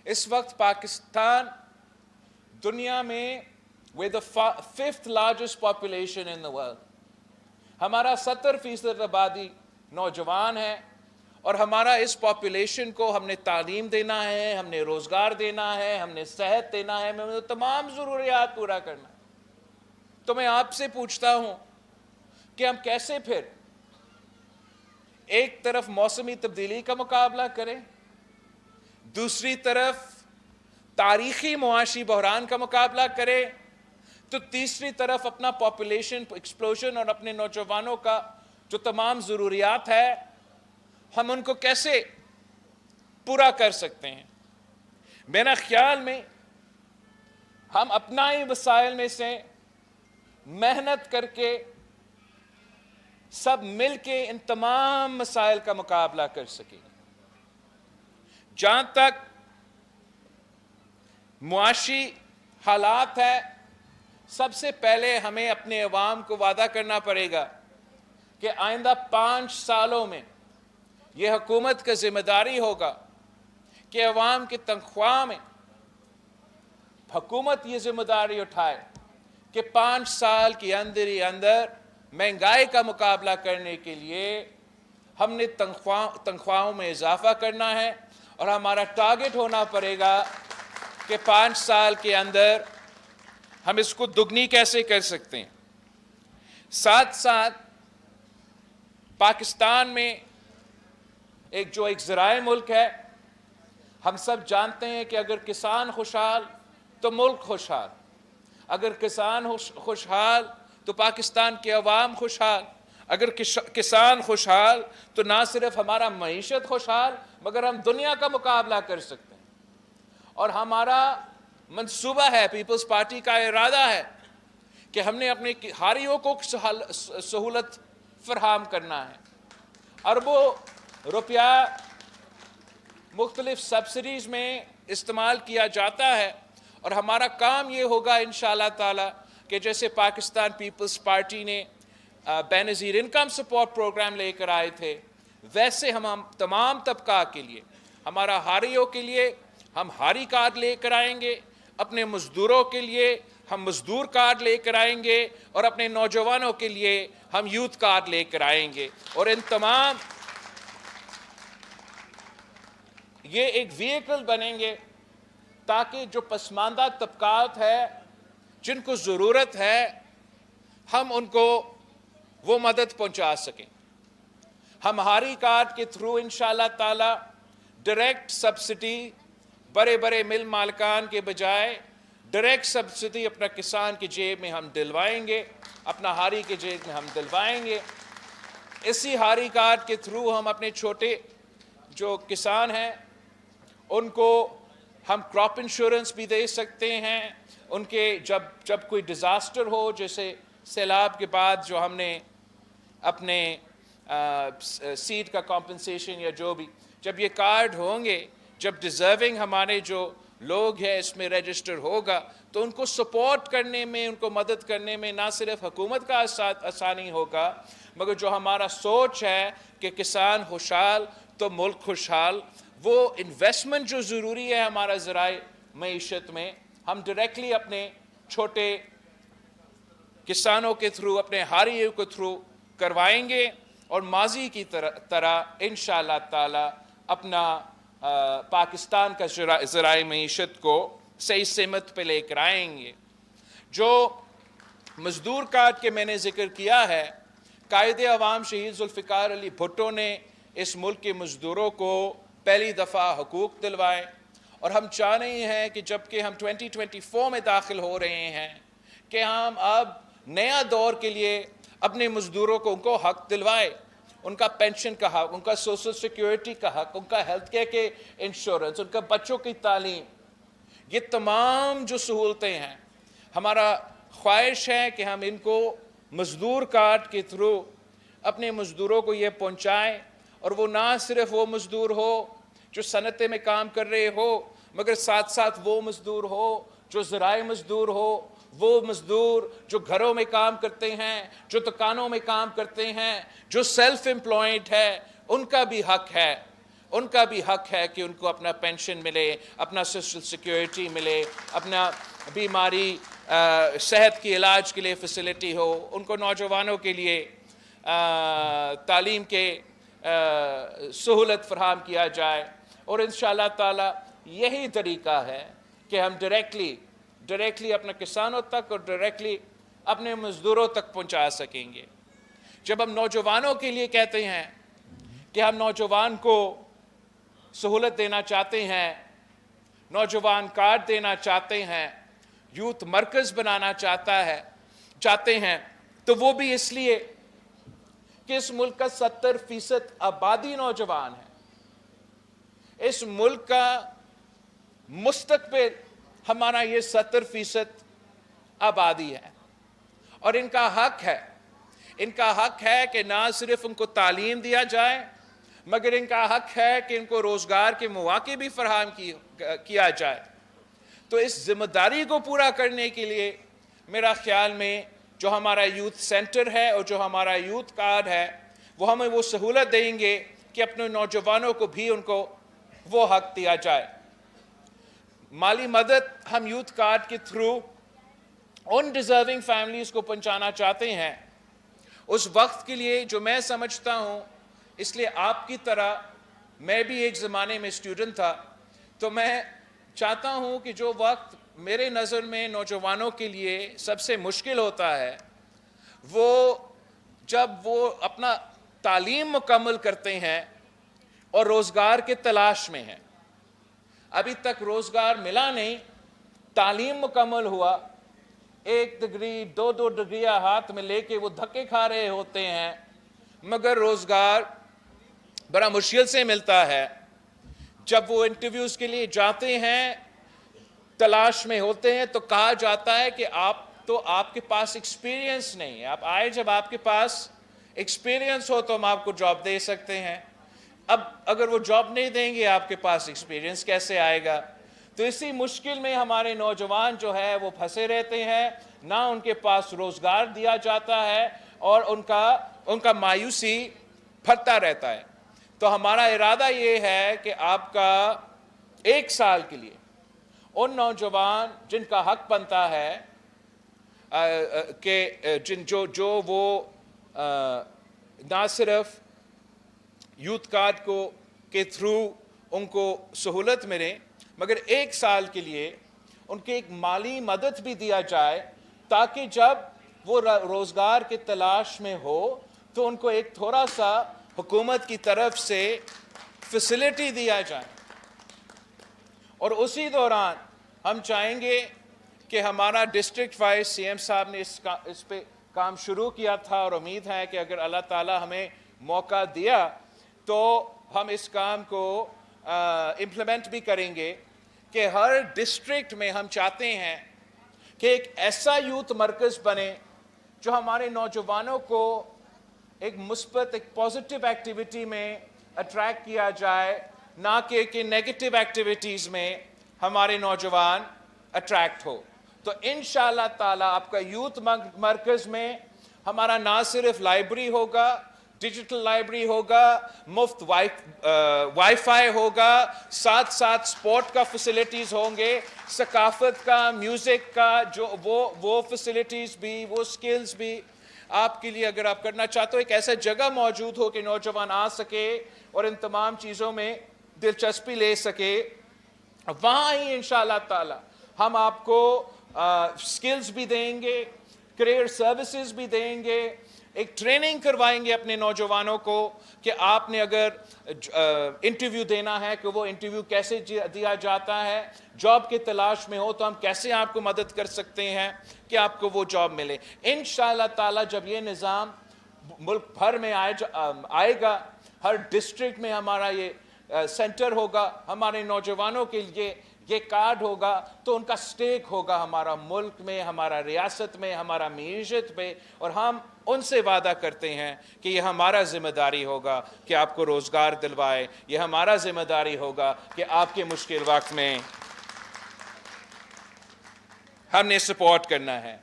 اس وقت پاکستان دنیا میں with the fifth largest population in the world. ہمارا 70% آبادی نوجوان ہے، اور ہمارا اس پاپولیشن کو ہم نے تعلیم دینا ہے، ہم نے روزگار دینا ہے، ہم نے صحت دینا ہے، ہم نے تمام ضروریات پورا کرنا ہے۔ تو میں آپ سے پوچھتا ہوں کہ ہم کیسے پھر ایک طرف موسمی تبدیلی کا مقابلہ کریں، دوسری طرف تاریخی معاشی بحران کا مقابلہ کریں، تو تیسری طرف اپنا پاپولیشن ایکسپلوژن اور اپنے نوجوانوں کا جو تمام ضروریات ہے ہم ان کو کیسے پورا کر سکتے ہیں؟ میرا خیال میں ہم اپنا ہی وسائل میں سے محنت کر کے سب مل کے ان تمام مسائل کا مقابلہ کر سکیں۔ جہاں تک معاشی حالات ہے، سب سے پہلے ہمیں اپنے عوام کو وعدہ کرنا پڑے گا کہ آئندہ 5 سالوں میں یہ حکومت کا ذمہ داری ہوگا کہ عوام کی تنخواہ میں حکومت یہ ذمہ داری اٹھائے کہ 5 سال کے اندر ہی اندر مہنگائی کا مقابلہ کرنے کے لیے ہم نے تنخواہوں میں اضافہ کرنا ہے، اور ہمارا ٹارگٹ ہونا پڑے گا کہ 5 سال کے اندر ہم اس کو دگنی کیسے کر سکتے ہیں۔ ساتھ ساتھ پاکستان میں ایک زرعی ملک ہے، ہم سب جانتے ہیں کہ اگر کسان خوشحال تو ملک خوشحال، اگر کسان خوشحال تو پاکستان کے عوام خوشحال، اگر کسان خوشحال تو نہ صرف ہمارا معیشت خوشحال مگر ہم دنیا کا مقابلہ کر سکتے ہیں۔ اور ہمارا منصوبہ ہے، پیپلز پارٹی کا ارادہ ہے کہ ہم نے اپنے ہاریوں کو سہولت فراہم کرنا ہے۔ اربوں روپیہ مختلف سبسڈیز میں استعمال کیا جاتا ہے، اور ہمارا کام یہ ہوگا انشاءاللہ تعالی کہ جیسے پاکستان پیپلز پارٹی نے بے نظیر انکم سپورٹ پروگرام لے کر آئے تھے، ویسے ہم تمام طبقات کے لیے، ہمارا ہاریوں کے لیے ہم ہاری کارڈ لے کر آئیں گے، اپنے مزدوروں کے لیے ہم مزدور کارڈ لے کر آئیں گے، اور اپنے نوجوانوں کے لیے ہم یوتھ کارڈ لے کر آئیں گے، اور ان تمام یہ ایک وہیکل بنیں گے تاکہ جو پسماندہ طبقات ہے جن کو ضرورت ہے ہم ان کو وہ مدد پہنچا سکیں۔ ہم ہاری کارڈ کے تھرو انشاءاللہ تعالی ڈائریکٹ سبسڈی بڑے بڑے مل مالکان کے بجائے ڈائریکٹ سبسڈی اپنا کسان کی جیب میں ہم دلوائیں گے، اپنا ہاری کے جیب میں ہم دلوائیں گے۔ اسی ہاری کارڈ کے تھرو ہم اپنے چھوٹے جو کسان ہیں ان کو ہم کراپ انشورنس بھی دے سکتے ہیں، ان کے جب کوئی ڈیزاسٹر ہو، جیسے سیلاب کے بعد جو ہم نے اپنے سیڈ کا کمپنسیشن یا جو بھی، جب یہ کارڈ ہوں گے، جب ڈیزرونگ ہمارے جو لوگ ہیں اس میں رجسٹر ہوگا تو ان کو سپورٹ کرنے میں، ان کو مدد کرنے میں نہ صرف حکومت کا آسانی ہوگا مگر جو ہمارا سوچ ہے کہ کسان خوشحال تو ملک خوشحال، وہ انویسٹمنٹ جو ضروری ہے ہمارا زرعی معیشت میں ہم ڈائریکٹلی اپنے چھوٹے کسانوں کے تھرو، اپنے ہاریوں کے تھرو کروائیں گے، اور ماضی کی طرح انشاءاللہ تعالی اپنا پاکستان کا زرعی معیشت کو صحیح سمت پہ لے کر آئیں گے۔ جو مزدور کارڈ کے میں نے ذکر کیا ہے، قائد عوام شہید ذوالفقار علی بھٹو نے اس ملک کے مزدوروں کو پہلی دفعہ حقوق دلوائے، اور ہم چاہ رہے ہیں کہ جب کہ ہم 2024 میں داخل ہو رہے ہیں کہ ہم اب نیا دور کے لیے اپنے مزدوروں کو ان کو حق دلوائے، ان کا پینشن کا حق، ان کا سوشل سیکیورٹی کا حق، ان کا ہیلتھ کیئر کے انشورنس، ان کا بچوں کی تعلیم، یہ تمام جو سہولتیں ہیں ہمارا خواہش ہے کہ ہم ان کو مزدور کارڈ کے تھرو اپنے مزدوروں کو یہ پہنچائیں، اور وہ نہ صرف وہ مزدور ہو جو صنعتیں میں کام کر رہے ہو مگر ساتھ ساتھ وہ مزدور ہو جو زرعی مزدور ہو، وہ مزدور جو گھروں میں کام کرتے ہیں، جو دکانوں میں کام کرتے ہیں، جو سیلف امپلائڈ ہے، ان کا بھی حق ہے۔ ان کا بھی حق ہے کہ ان کو اپنا پینشن ملے, اپنا سوشل سیکیورٹی ملے, اپنا بیماری صحت کی علاج کے لیے فیسلٹی ہو, ان کو نوجوانوں کے لیے تعلیم کے سہولت فراہم کیا جائے. اور انشاءاللہ تعالی یہی طریقہ ہے کہ ہم ڈائریکٹلی اپنے کسانوں تک اور ڈائریکٹلی اپنے مزدوروں تک پہنچا سکیں گے. جب ہم نوجوانوں کے لیے کہتے ہیں کہ ہم نوجوان کو سہولت دینا چاہتے ہیں, نوجوان کارڈ دینا چاہتے ہیں, یوتھ مرکز بنانا چاہتے ہیں, تو وہ بھی اس لیے کہ اس ملک کا 70% آبادی نوجوان ہے. اس ملک کا مستقبل ہمارا یہ 70% آبادی ہے, اور ان کا حق ہے کہ نہ صرف ان کو تعلیم دیا جائے, مگر ان کا حق ہے کہ ان کو روزگار کے مواقع بھی فراہم کیا جائے. تو اس ذمہ داری کو پورا کرنے کے لیے میرا خیال میں جو ہمارا یوتھ سینٹر ہے اور جو ہمارا یوتھ کارڈ ہے, وہ ہمیں وہ سہولت دیں گے کہ اپنے نوجوانوں کو بھی ان کو وہ حق دیا جائے. مالی مدد ہم یوتھ کارڈ کے تھرو ان ڈیزرونگ فیملیز کو پہنچانا چاہتے ہیں. اس وقت کے لیے جو میں سمجھتا ہوں, اس لیے آپ کی طرح میں بھی ایک زمانے میں اسٹوڈنٹ تھا, تو میں چاہتا ہوں کہ جو وقت میرے نظر میں نوجوانوں کے لیے سب سے مشکل ہوتا ہے, وہ جب وہ اپنا تعلیم مکمل کرتے ہیں اور روزگار کے تلاش میں ہیں. ابھی تک روزگار ملا نہیں, تعلیم مکمل ہوا, 1 ڈگری 2 ڈگریاں ہاتھ میں لے کے وہ دھکے کھا رہے ہوتے ہیں, مگر روزگار بڑا مشکل سے ملتا ہے. جب وہ انٹرویوز کے لیے جاتے ہیں, تلاش میں ہوتے ہیں, تو کہا جاتا ہے کہ آپ کے پاس ایکسپیرینس نہیں ہے, آپ آئے جب آپ کے پاس ایکسپیرینس ہو تو ہم آپ کو جاب دے سکتے ہیں. اب اگر وہ جاب نہیں دیں گے, آپ کے پاس ایکسپیرینس کیسے آئے گا؟ تو اسی مشکل میں ہمارے نوجوان جو ہے وہ پھنسے رہتے ہیں, نہ ان کے پاس روزگار دیا جاتا ہے, اور ان کا مایوسی پھٹتا رہتا ہے. تو ہمارا ارادہ یہ ہے کہ آپ کا 1 سال کے لیے ان نوجوان جن کا حق بنتا ہے کہ جو وہ نہ صرف یوتھ کارڈ کے تھرو ان کو سہولت ملے, مگر 1 سال کے لیے ان کے ایک مالی مدد بھی دیا جائے, تاکہ جب وہ روزگار کی تلاش میں ہو تو ان کو ایک تھوڑا سا حکومت کی طرف سے فیسلٹی دیا جائے. اور اسی دوران ہم چاہیں گے کہ ہمارا ڈسٹرکٹ وائز CM صاحب نے اس پہ کام شروع کیا تھا, اور امید ہے کہ اگر اللہ تعالی ہمیں موقع دیا تو ہم اس کام کو امپلیمنٹ بھی کریں گے, کہ ہر ڈسٹرکٹ میں ہم چاہتے ہیں کہ ایک ایسا یوتھ مرکز بنے جو ہمارے نوجوانوں کو ایک مثبت, ایک پازیٹیو ایکٹیویٹی میں اٹریکٹ کیا جائے, نہ کہ نیگیٹو ایکٹیویٹیز میں ہمارے نوجوان اٹریکٹ ہو. تو انشاءاللہ تعالی آپ کا یوتھ مرکز میں ہمارا نہ صرف لائبریری ہوگا, ڈیجیٹل لائبریری ہوگا, مفت وائی فائی ہوگا, ساتھ سپورٹ کا فیسلٹیز ہوں گے, ثقافت کا, میوزک کا, جو وہ فیسلٹیز بھی, وہ سکلز بھی آپ کے لیے اگر آپ کرنا چاہتے ہو, ایک ایسا جگہ موجود ہو کہ نوجوان آ سکے اور ان تمام چیزوں میں دلچسپی لے سکے. وہاں ہی انشاءاللہ تعالی ہم آپ کو سکلز بھی دیں گے, کریئر سروسز بھی دیں گے, ایک ٹریننگ کروائیں گے اپنے نوجوانوں کو کہ آپ نے اگر انٹرویو دینا ہے کہ وہ انٹرویو کیسے دیا جاتا ہے, جاب کی تلاش میں ہو تو ہم کیسے آپ کو مدد کر سکتے ہیں کہ آپ کو وہ جاب ملے. انشاءاللہ تعالی جب یہ نظام ملک بھر میں آئے گا, ہر ڈسٹرکٹ میں ہمارا یہ سینٹر ہوگا, ہمارے نوجوانوں کے لیے یہ کارڈ ہوگا, تو ان کا سٹیک ہوگا ہمارا ملک میں, ہمارا ریاست میں, ہمارا معیشت میں, اور ہم ان سے وعدہ کرتے ہیں کہ یہ ہمارا ذمہ داری ہوگا کہ آپ کو روزگار دلوائے, یہ ہمارا ذمہ داری ہوگا کہ آپ کے مشکل وقت میں ہم نے سپورٹ کرنا ہے.